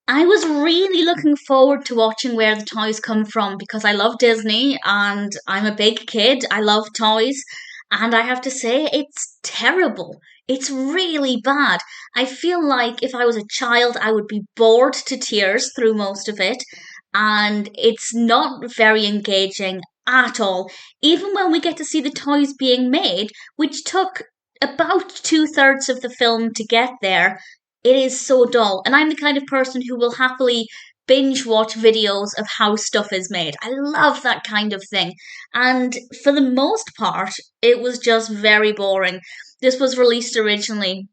I was really looking forward to watching where the toys come from because I love Disney and I'm a big kid. I love toys. And I have to say, it's terrible. It's really bad. I feel like if I was a child, I would be bored to tears through most of it. And it's not very engaging at all. Even when we get to see the toys being made, which took about two-thirds of the film to get there, it is so dull. And I'm the kind of person who will happily binge watch videos of how stuff is made. I love that kind of thing. And for the most part, it was just very boring. This was released originally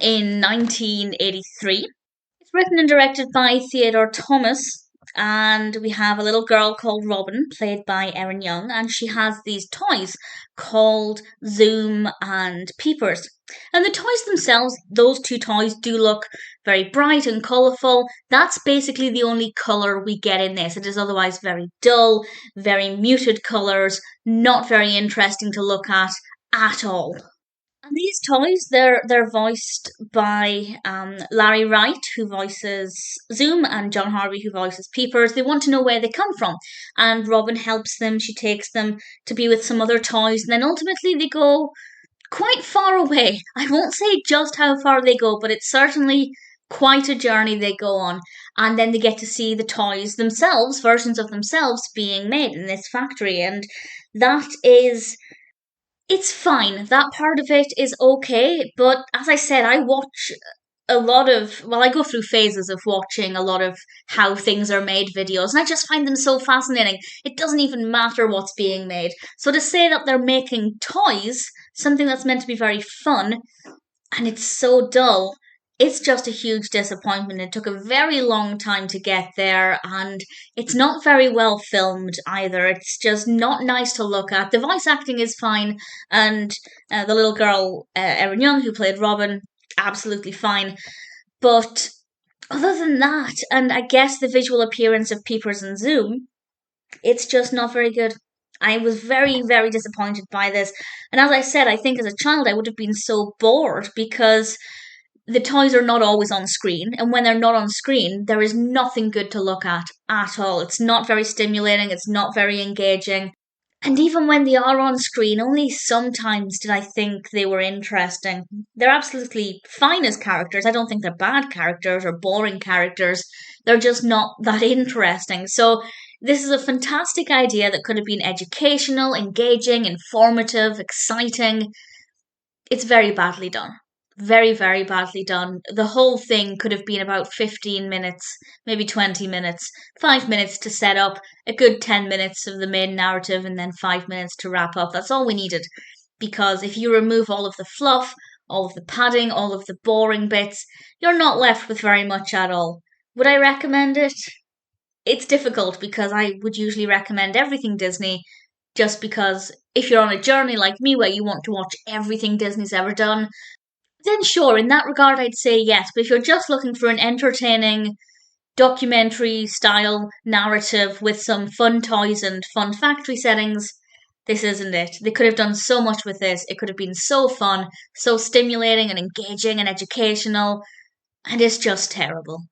in 1983. It's written and directed by Theodore Thomas, and we have a little girl called Robin, played by Erin Young, and she has these toys called Zoom and Peepers. And the toys themselves, those two toys do look very bright and colourful. That's basically the only colour we get in this. It is otherwise very dull, very muted colours, not very interesting to look at all. And these toys, they're voiced by Larry Wright, who voices Zoom, and Jon Harvey, who voices Peepers. They want to know where they come from, and Robin helps them. She takes them to be with some other toys, and then ultimately they go quite far away. I won't say just how far they go, but it's certainly quite a journey they go on. And then they get to see the toys themselves, versions of themselves being made in this factory, and that is it's fine. That part of it is okay, but as I said, I watch a lot of, well, I go through phases of watching a lot of how things are made videos, and I just find them so fascinating. It doesn't even matter what's being made. So to say that they're making toys, something that's meant to be very fun, and it's so dull, it's just a huge disappointment. It took a very long time to get there, and it's not very well filmed either. It's just not nice to look at. The voice acting is fine, and the little girl, Erin Young, who played Robin, absolutely fine. But other than that, and I guess the visual appearance of Peepers and Zoom, it's just not very good. I was very, very disappointed by this. And as I said, I think as a child I would have been so bored because the toys are not always on screen, and when they're not on screen, there is nothing good to look at all. It's not very stimulating, it's not very engaging. And even when they are on screen, only sometimes did I think they were interesting. They're absolutely fine as characters. I don't think they're bad characters or boring characters. They're just not that interesting. So, this is a fantastic idea that could have been educational, engaging, informative, exciting. It's very badly done. Very, very badly done. The whole thing could have been about 15 minutes, maybe 20 minutes, 5 minutes to set up, a good 10 minutes of the main narrative, and then 5 minutes to wrap up. That's all we needed. Because if you remove all of the fluff, all of the padding, all of the boring bits, you're not left with very much at all. Would I recommend it? It's difficult because I would usually recommend everything Disney just because if you're on a journey like me where you want to watch everything Disney's ever done, then sure, in that regard, I'd say yes. But if you're just looking for an entertaining documentary style narrative with some fun toys and fun factory settings, this isn't it. They could have done so much with this. It could have been so fun, so stimulating and engaging and educational, and it's just terrible.